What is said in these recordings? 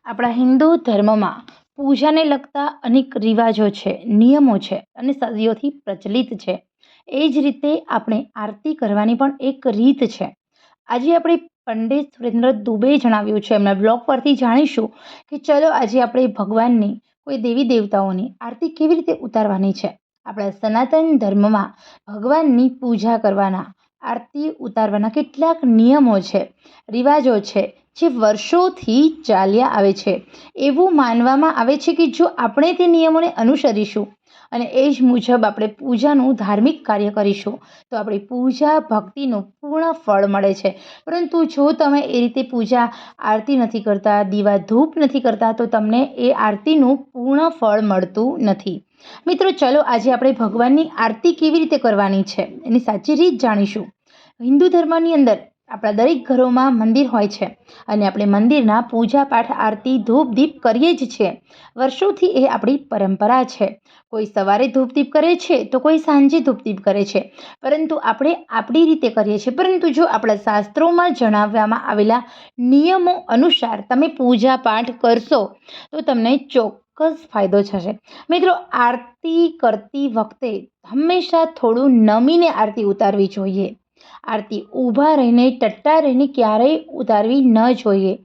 આપણા હિન્દુ ધર્મમાં પૂજાને લગતા અનેક રિવાજો છે, નિયમો છે અને સદીઓથી પ્રચલિત છે. એ જ રીતે આપણે આરતી કરવાની પણ એક રીત છે. આજે આપણે પંડિત સુરેન્દ્ર દુબે જણાવ્યું છે, એમના બ્લોગ પરથી જાણીશું કે ચલો આજે આપણે ભગવાનની કોઈ દેવી દેવતાઓની આરતી કેવી રીતે ઉતારવાની છે. આપણા સનાતન ધર્મમાં ભગવાનની પૂજા કરવાના, આરતી ઉતારવાના કેટલાક નિયમો છે, રિવાજો છે જે વર્ષોથી ચાલ્યા આવે છે. એવું માનવામાં આવે છે કે જો આપણે તે નિયમોને અનુસરીશું અને એ જ મુજબ આપણે પૂજાનું ધાર્મિક કાર્ય કરીશું તો આપણી પૂજા ભક્તિનું પૂર્ણ ફળ મળે છે. પરંતુ જો તમે એ રીતે પૂજા આરતી નથી કરતા, દીવા ધૂપ નથી કરતા, તો તમને એ આરતીનું પૂર્ણ ફળ મળતું નથી. મિત્રો, ચલો આજે આપણે ભગવાનની આરતી કેવી રીતે કરવાની છે એની સાચી રીત જાણીશું. હિન્દુ ધર્મની અંદર આપણા દરેક ઘરોમાં મંદિર હોય છે અને આપણે મંદિરના પૂજા પાઠ આરતી ધૂપ દીપ કરીએ જ છીએ. વર્ષોથી એ આપણી પરંપરા છે. કોઈ સવારે ધૂપ દીપ કરે છે તો કોઈ સાંજે ધૂપ દીપ કરે છે, પરંતુ આપણે આપણી રીતે કરીએ છીએ. પરંતુ જો આપણા શાસ્ત્રોમાં જણાવવામાં આવેલા નિયમો અનુસાર તમે પૂજા પાઠ કરશો તો તમને ચોક્કસ ફાયદો થશે. મિત્રો, આરતી કરતી વખતે હંમેશા થોડું નમીને આરતી ઉતારવી જોઈએ. આરતી ઊભા રહીને, ટટ્ટા રહીને ક્યારેય ઉતારવી ન જોઈએ.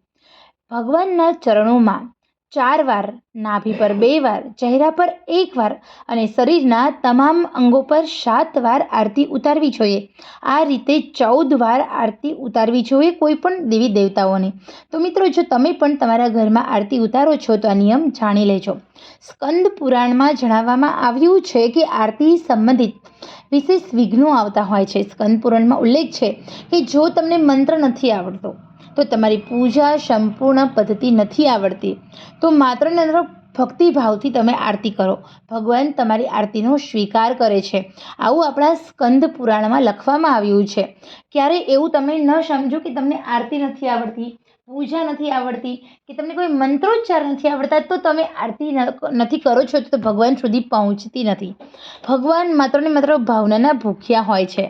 ભગવાનના ચરણોમાં 4 વાર, નાભી પર 2 વાર, ચહેરા પર 1 વાર અને શરીરના તમામ અંગો પર 7 વાર આરતી ઉતારવી જોઈએ. આ રીતે 14 વાર આરતી ઉતારવી જોઈએ કોઈ પણ દેવી દેવતાઓની. તો મિત્રો, જો તમે પણ તમારા ઘરમાં આરતી ઉતારો છો તો આ નિયમ જાણી લેજો. સ્કંદ પુરાણમાં જણાવવામાં આવ્યું છે કે આરતી સંબંધિત વિશેષ વિઘ્નો આવતા હોય છે. સ્કંદ પુરાણમાં ઉલ્લેખ છે કે જો તમને મંત્ર નથી આવડતો, તો તમારી પૂજા સંપૂર્ણ પદ્ધતિ નથી આવડતી, તો માત્ર ને માત્ર ભક્તિભાવથી તમે આરતી કરો, ભગવાન તમારી આરતીનો સ્વીકાર કરે છે. આવું આપણા સ્કંદ પુરાણમાં લખવામાં આવ્યું છે. ક્યારે એવું તમે ન સમજો કે તમને આરતી નથી આવડતી, પૂજા નથી આવડતી કે તમને કોઈ મંત્રોચ્ચાર નથી આવડતા તો તમે આરતી નથી કરો છો તો ભગવાન સુધી પહોંચતી નથી. ભગવાન માત્ર ને માત્ર ભાવનાના ભૂખ્યા હોય છે.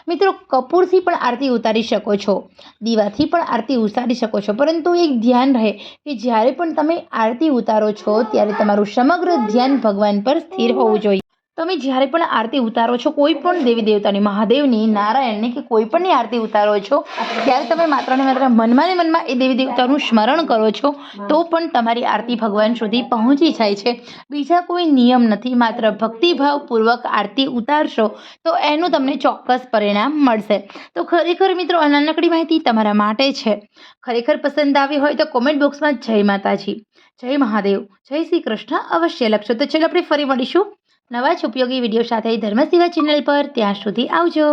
મિત્રો, કપૂરથી પણ આરતી ઉતારી શકો છો, દીવાથી પણ આરતી ઉતારી શકો છો, પરંતુ એક ધ્યાન રહે કે જ્યારે પણ તમે આરતી ઉતારો છો ત્યારે તમારું સમગ્ર ધ્યાન ભગવાન પર સ્થિર હોવું જોઈએ. તમે જ્યારે પણ આરતી ઉતારો છો, કોઈ પણ દેવી દેવતાની, મહાદેવની, નારાયણની કે કોઈ પણની આરતી ઉતારો છો, ત્યારે તમે માત્ર ને માત્ર મનમાં ને મનમાં એ દેવી દેવતાનું સ્મરણ કરો છો તો પણ તમારી આરતી ભગવાન સુધી પહોંચી જાય છે. બીજા કોઈ નિયમ નથી, માત્ર ભક્તિભાવપૂર્વક આરતી ઉતારશો તો એનું તમને ચોક્કસ પરિણામ મળશે. તો ખરેખર મિત્રો, આ નાનકડી માહિતી તમારા માટે છે. ખરેખર પસંદ આવી હોય તો કોમેન્ટ બોક્સમાં જય માતાજી, જય મહાદેવ, જય શ્રી કૃષ્ણ અવશ્ય લખશો. તો ચલો આપણે ફરી મળીશું નવા જ ઉપયોગી વિડીયો સાથે ધર્મસેવા ચેનલ પર. ત્યાં સુધી આવજો.